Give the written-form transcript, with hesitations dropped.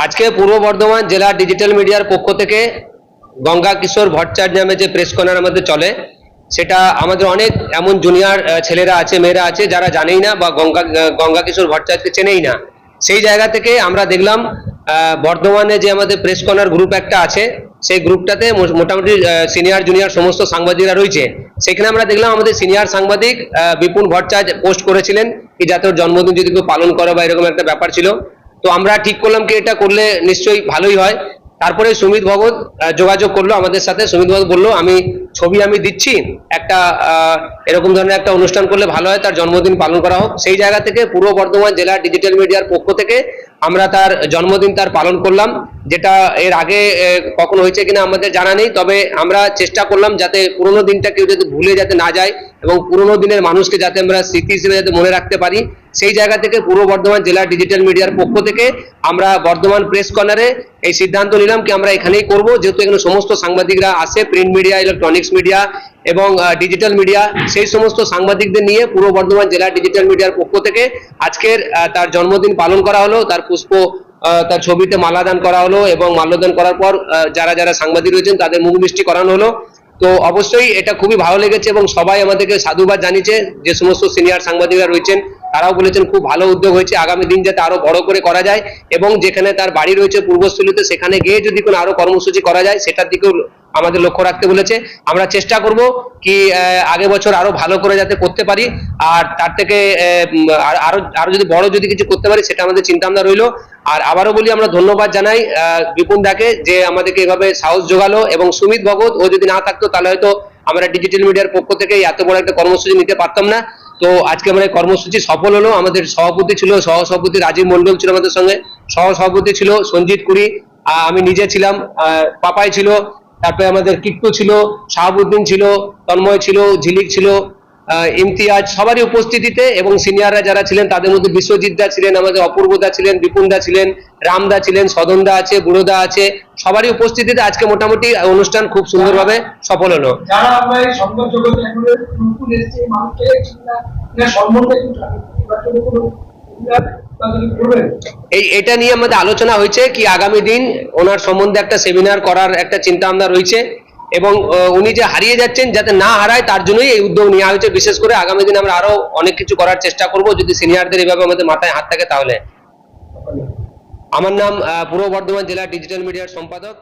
আজকে পূর্ব বর্ধমান জেলা ডিজিটাল মিডিয়ার পক্ষ থেকে গঙ্গা কিশোর ভট্টাচার্য নামে যে প্রেস কর্নার আমাদের চলে, সেটা আমাদের অনেক এমন জুনিয়র ছেলেরা আছে, মেয়েরা আছে যারা জানেই না বা গঙ্গা কিশোর ভট্টাচার্যকে চেনেই না। সেই জায়গা থেকে আমরা দেখলাম বর্ধমানে যে আমাদের প্রেস কর্নার গ্রুপ একটা আছে, সেই গ্রুপটাতে মোটামুটি সিনিয়র জুনিয়র সমস্ত সাংবাদিকরা রয়েছে। সেখানে আমরা দেখলাম আমাদের সিনিয়র সাংবাদিক বিপুল ভট্টাচার্য পোস্ট করেছিলেন কি যাতে ওর জন্মদিন যদি কেউ পালন করে বা এরকম একটা ব্যাপার ছিল। তো আমরা ঠিক করলাম কি এটা করলে নিশ্চয়ই ভালোই হয়। তারপরে সুমিত ভগত যোগাযোগ করলো আমাদের সাথে। সুমিত ভগত বললো আমি ছবি দিচ্ছি, একটা এরকম ধরনের একটা অনুষ্ঠান করলে ভালো হয়, তার জন্মদিন পালন করা হোক। সেই জায়গা থেকে পূর্ব বর্ধমান জেলা ডিজিটাল মিডিয়ার পক্ষ থেকে আমরা তার জন্মদিন তার পালন করলাম, যেটা এর আগে কখনো হয়েছে কিনা আমাদের জানা নেই। তবে আমরা চেষ্টা করলাম যাতে পুরোনো দিনটা কেউ যাতে ভুলে যাতে না যায় এবং পুরোনো দিনের মানুষকে যাতে আমরা স্মৃতি হিসেবে যাতে মনে রাখতে পারি, সেই জায়গা থেকে পূর্ব বর্ধমান জেলা ডিজিটাল মিডিয়ার পক্ষ থেকে আমরা বর্ধমান প্রেস কর্নারে এই সিদ্ধান্ত নিলাম কি আমরা এখানেই করব, যেহেতু এখানে সমস্ত সাংবাদিকরা আসে, প্রিন্ট মিডিয়া, ইলেকট্রনিক্স মিডিয়া এবং ডিজিটাল মিডিয়া, সেই সমস্ত সাংবাদিকদের নিয়ে পূর্ব বর্ধমান জেলা ডিজিটাল মিডিয়ার পক্ষ থেকে আজকের তার জন্মদিন পালন করা হলো। তার তার ছবিতে মালাদান করা হলো এবং মাল্যদান করার পর যারা যারা সাংবাদিক রয়েছেন তাদের মুখ মিষ্টি করানো হলো। তো অবশ্যই এটা খুবই ভালো লেগেছে এবং সবাই আমাদেরকে সাধুবাদ জানিয়েছে। যে সমস্ত সিনিয়র সাংবাদিকরা রয়েছেন তারাও বলেছেন খুব ভালো উদ্যোগ হয়েছে, আগামী দিন যাতে আরো বড় করে করা যায় এবং যেখানে তার বাড়ি রয়েছে পূর্বস্থলীতে সেখানে গিয়ে যদি কোনো আরো কর্মসূচি করা যায় সেটার দিকেও আমাদের লক্ষ্য রাখতে বলেছে। আমরা চেষ্টা করব কি আগে বছর আরো ভালো করে যাতে করতে পারি, আর তার থেকে আরো আরো যদি বড় যদি কিছু করতে পারি সেটা আমাদের চিন্তা ভাবনা রইলো। আর আবারও বলি আমরা ধন্যবাদ জানাই বিপুল দাকে যে আমাদেরকে এভাবে সাহস জোগালো, এবং সুমিত ভগত ও যদি না থাকতো তাহলে হয়তো আমরা ডিজিটাল মিডিয়ার পক্ষ থেকে এত বড় একটা কর্মসূচি নিতে পারতাম না। তো আজকে আমাদের কর্মসূচি সফল হলো। আমাদের সভাপতি ছিল, সহসভাপতি রাজীব মন্ডল ছিল আমাদের সঙ্গে, সহসভাপতি ছিল সঞ্জিত কুড়ি, আমি নিজে ছিলাম, পাপাই ছিল, তারপরে আমাদের কিট্টু ছিল, শাহাবুদ্দিন ছিল, তন্ময় ছিল, ঝিলিক ছিল, ইমতিয়াজ, সবারই উপস্থিতিতে, এবং সিনিয়ররা যারা ছিলেন তাদের মধ্যে বিশ্বজিৎ দা ছিলেন, আমাদের অপূর্ব দা ছিলেন, বিপুল দা ছিলেন, রামদা ছিলেন, সদন দা আছে, বুড়োদা আছে, সবারই উপস্থিতিতে আজকে মোটামুটি অনুষ্ঠান খুব সুন্দরভাবে সফল হলো। যারা আমরা এই সংবাদ জগতে এখন নতুন এসেছে মানুষকে সম্বন্ধে এটা নিয়ে আমাদের আলোচনা হয়েছে কি আগামী দিন ওনার সম্বন্ধে একটা সেমিনার করার একটা চিন্তা ভাবনা রয়েছে, এবং উনি যে হারিয়ে যাচ্ছেন যাতে না হারায় তার জন্যই এই উদ্যোগ নেওয়া হয়েছে। বিশেষ করে আগামী দিন আমরা আরো অনেক কিছু করার চেষ্টা করব যদি সিনিয়রদের এভাবে আমাদের মাথায় হাত থাকে তাহলে। আমার নাম পূর্ব বর্ধমান জেলা ডিজিটাল মিডিয়ার সম্পাদক।